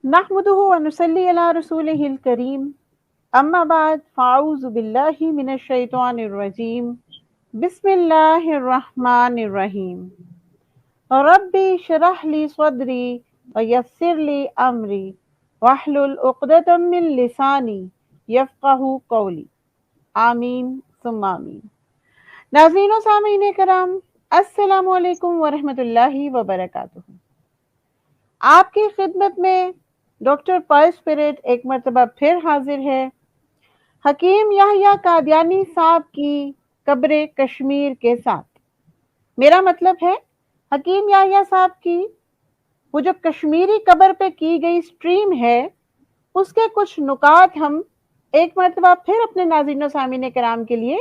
नहमदुहु व नुसल्ली अला रसूलिहिल करीम अम्मा बाद फ़ाऊज़ु बिल्लाहि मिनश शैतानिर रजीम बिस्मिल्लाहिर रहमानिर रहीम रब्बी शरह ली सदरी व यस्सिर ली अमरी वहलुल उक़दतम मिन लिसानी यफ़क़हू क़ौली आमीन सुम्मा आमीन। नाज़रीन व सामीन कराम, अस्सलामु अलैकुम व रहमतुल्लाहि व बरकातुहू। आपकी खिदमत में डॉक्टर पर्ल स्पिरिट एक मरतबा फिर हाजिर है हकीम याहिया कादियानी साहब की कब्र कश्मीर के साथ। मेरा मतलब है हकीम याहिया साहब की वो जो कश्मीरी कब्र पे की गई स्ट्रीम है उसके कुछ नुकात हम एक मरतबा फिर अपने नाज़रीन सामीन कराम के लिए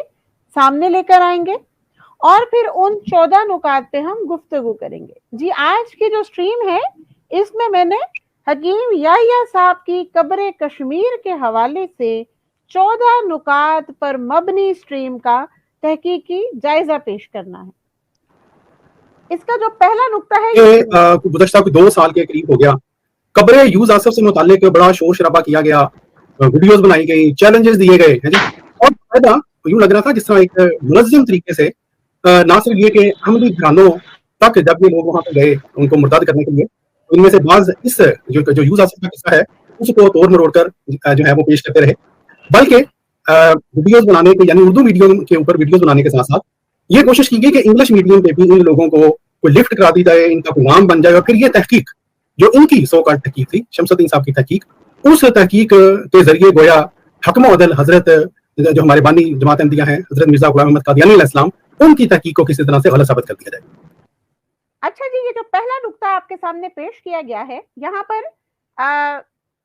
सामने लेकर आएंगे और फिर उन 14 नुकात पे हम गुफ्तगू करेंगे। जी, आज की जो स्ट्रीम है इसमें मैंने हकीम याहिया साहब की कब्र कश्मीर के हवाले से 14 नुकात पर मबनी स्ट्रीम का तहकीकी जायजा पेश करना है। इसका जो पहला नुक्ता है ये गुज़श्ता 2 साल के करीब हो गया, कब्र यूज़ आसिफ से मुताल्लिक बड़ा शोर शराबा किया गया, वीडियोस बनाई गई, चैलेंजेस दिए गए हैं जी। और फायदा यूं लग रहा था जिस तरह एक मुनज़्ज़म तरीके से ना सिर्फ ये कि अहमदी घरानों तक जब ये लोग वहां पे गए उनको मुर्ताद करने के लिए, तो इनमें से बाज इस जो यूज़ आसिफ का किस्सा है उसको तोड़ मरोड़ कर जो है वो पेश करते रहे, बल्कि वीडियोस बनाने के यानी उर्दू मीडियम के ऊपर वीडियोस बनाने के साथ साथ ये कोशिश की गई कि इंग्लिश मीडियम पे भी इन लोगों को कोई लिफ्ट करा दी जाए, इनका कोई नाम बन जाए, और फिर ये तहकीक जो इनकी सो कॉल्ड तहकीक थी, शमसुद्दीन साहब की तहकीक, उस तहकीक के जरिए गोया हकम अदल हजरत जो हमारे बानी जमात अहमदिया हैं हजरत मिर्जा गुलाम अहमद कादियानी अलैहिस्सलाम, उनकी तहकीक को किसी तरह से गलत साबित कर दिया जाए। अच्छा जी, ये जो पहला नुक्ता आपके सामने पेश किया गया है यहाँ पर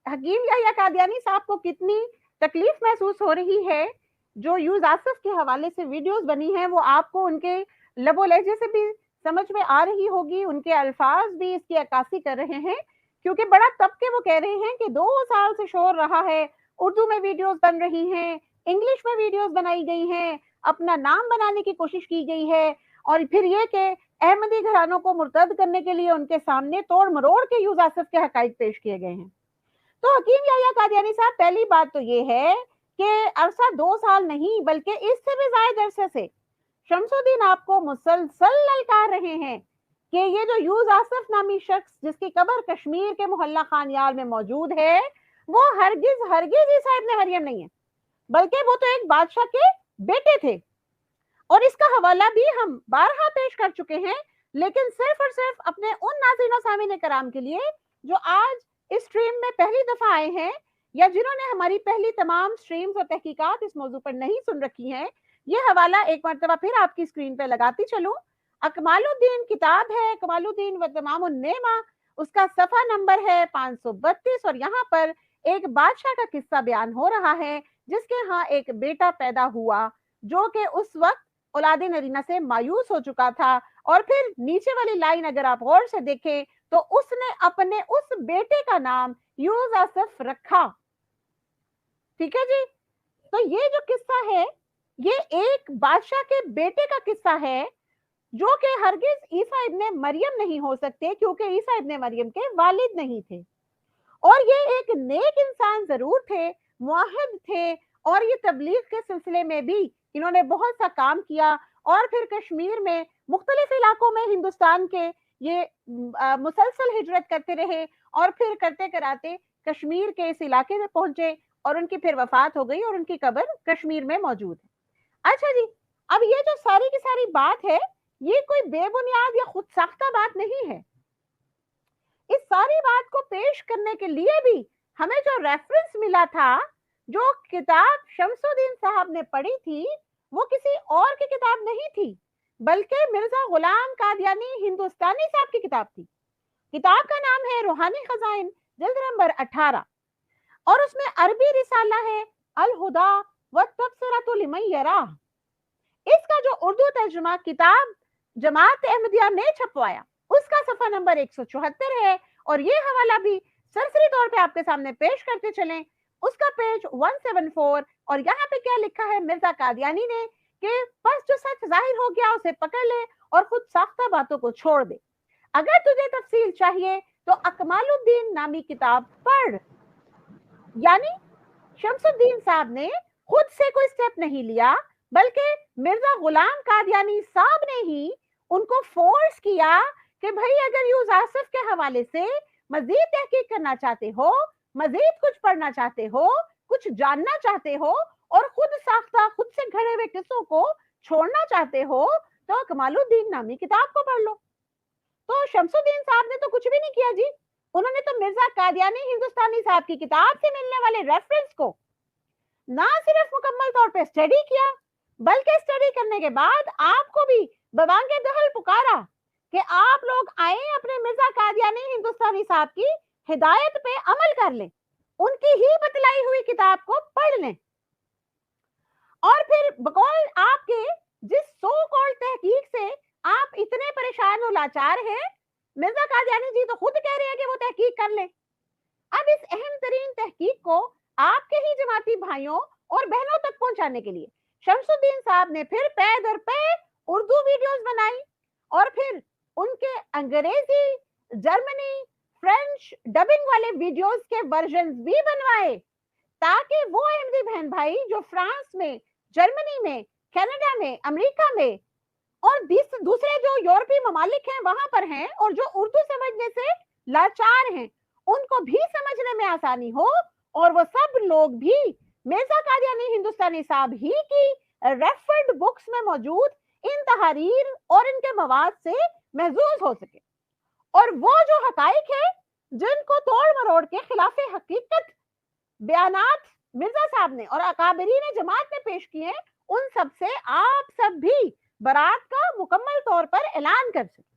हकीम याहिया कादियानी साहब को कितनी तकलीफ महसूस हो रही है, जो यूज आसिफ के हवाले से वीडियोस बनी हैं वो आपको उनके लबो लहजे से भी समझ में आ रही होगी, उनके अल्फाज भी इसकी अक्कासी कर रहे हैं, क्योंकि बड़ा तबके वो कह रहे हैं कि 2 साल से शोर रहा है, उर्दू में वीडियोस बन रही हैं, इंग्लिश में वीडियोस बनाई गई हैं, अपना नाम बनाने की कोशिश की गई है, और फिर ये कि अहमदी घरानों को मुर्तद करने के लिए उनके सामने तोड़ मरोड़ के यूज आसिफ के हकाइक पेश किए गए हैं। तो हकीम याहिया कादियानी साहब, पहली बात तो ये है कि अरसा 2 साल नहीं बल्कि इससे भी ज्यादा अरसे से शमसुद्दीन आपको मुसलसल ललकार रहे हैं कि ये जो यूज आसिफ नामी शख्स जिसकी कब्र कश्मीर के मोहल्ला खानियाल में मौजूद है वो हरगिज हरगिज ईसा इब्ने मरियम नहीं है, बल्कि वो तो एक बादशाह के बेटे थे। और इसका हवाला भी हम बारहा पेश कर चुके हैं, लेकिन सिर्फ और सिर्फ अपने उन नाज़रीन और सामीन कराम के लिए जो आज इस स्ट्रीम में पहली दफा आए हैं या जिन्होंने हमारी पहली तमाम स्ट्रीम्स और तहकीकात इस मौजू पर नहीं सुन रखी हैं, ये हवाला एक मरतबा फिर आपकी स्क्रीन पे लगाती चलूं। अकमालुद्दीन किताब है, कमालुद्दीन व तमाम नेमा, उसका सफा नंबर है 532, और यहाँ पर एक बादशाह का किस्सा बयान हो रहा है जिसके यहाँ एक बेटा पैदा हुआ जो कि उस वक्त औलादे नरीना से मायूस हो चुका था। और फिर नीचे वाली लाइन अगर आप गौर से देखें तो उसने अपने उस बेटे का नाम यूज आसिफ रखा। ठीक है जी, तो ये जो किस्सा है ये एक बादशाह के बेटे का किस्सा है जो कि हरगिज ईसा इब्ने मरियम नहीं हो सकते, क्योंकि ईसा इब्ने मरियम के वालिद नहीं थे। और ये एक नेक इंसान जरूर थे, मुआहिद थे, और ये तबलीग के सिलसिले में भी इन्होंने बहुत सा काम किया, और फिर कश्मीर में मुख्तलिफ इलाकों में हिंदुस्तान के ये मुसलसल हिजरत करते रहे, और फिर करते कराते कश्मीर के इस इलाके में पहुंचे और उनकी फिर वफात हो गई और उनकी कब्र कश्मीर में मौजूद है। अच्छा जी, अब ये जो सारी की सारी बात है ये कोई बेबुनियाद या खुद साख्ता बात नहीं है। इस सारी बात को पेश करने के लिए भी हमें जो रेफरेंस मिला था, जो किताब शमसुद्दीन साहब ने पढ़ी थी, वो किसी और की किताब नहीं थी बल्कि मिर्जा गुलाम कादियानी हिंदुस्तानी साहब की किताब थी। किताब का नाम है रूहानी खजाइन, जिल्द नंबर 18, और उसमें अरबी रिसाला है अल हुदा व तबसरतु लिमन यरा। इसका जो उर्दू तर्जुमा किताब जमात अहमदिया ने छपवाया उसका सफा नंबर 174 है, और ये हवाला भी सरसरी तौर पे आपके सामने पेश करते चलें। उसका पेज 174, और यहाँ पे क्या लिखा है मिर्जा कादियानी ने कि बस जो सच जाहिर हो गया उसे पकड़ ले और खुद साख्ता बातों को छोड़ दे। अगर तुझे तफसील चाहिए تو اکمالالدین نامی کتاب پڑھ. یعنی شمسالدین صاحب نے خود سے کوئی سٹیپ نہیں لیا بلکہ مرزا غلام قادیانی صاحب نے ہی ان کو فورس کیا کہ بھائی اگر یوز آصف کے حوالے سے مزید تحقیق کرنا چاہتے ہو, مزید کچھ پڑھنا چاہتے ہو, کچھ جاننا چاہتے ہو اور خود ساختہ خود سے گھڑے ہوئے قصوں کو چھوڑنا چاہتے ہو تو کمال الدین نامی کتاب کو پڑھ لو. تو شمس الدین صاحب نے تو کچھ بھی نہیں کیا جی, انہوں نے تو مرزا قادیانی ہندوستانی صاحب کی کتاب سے ملنے والے ریفرنس کو نہ صرف مکمل طور پہ اسٹڈی کیا بلکہ اسٹڈی کرنے کے بعد آپ کو بھی ببانگ دہل پکارا کہ آپ لوگ آئیں اپنے مرزا قادیانی ہندوستانی صاحب کی ہدایت پہ عمل کر لیں, ان کی ہی بتلائی ہوئی کتاب کو پڑھ لیں. اور پھر بقول آپ کے جس سو کال تحقیق سے آپ اتنے پریشان و لاچار ہیں, مرزا قادیانی جی تو خود کہہ رہے ہیں کہ وہ تحقیق کر لیں. اب اس اہم ترین تحقیق کو آپ کے ہی جماعتی بھائیوں اور بہنوں تک پہنچانے کے لیے شمس الدین صاحب نے پھر پے در پے اردو ویڈیوز بنائی اور پھر ان کے انگریزی, جرمنی, فرینچ ڈبنگ والے ویڈیوز کے ورژنز بھی بنوائے تاکہ وہ احمدی بہن بھائی جو فرانس میں, جرمنی میں, کینیڈا میں, امریکہ میں اور دوسرے جو یورپی ممالک ہیں وہاں پر ہیں اور جو اردو سمجھنے سے لاچار ہیں, ان کو بھی سمجھنے میں آسانی ہو اور وہ سب لوگ بھی مرزا قادیانی ہندوستانی صاحب ہی کی ریفرڈ بکس میں موجود ان تحاریر اور ان کے مواد سے محظوظ ہو سکے. اور وہ جو حقائق ہیں جن کو توڑ مروڑ کے خلاف حقیقت بیانات مرزا صاحب نے اور اکابرین جماعت نے پیش کیے ہیں, ان سب سے آپ سب بھی برات کا مکمل طور پر اعلان کر سکیں.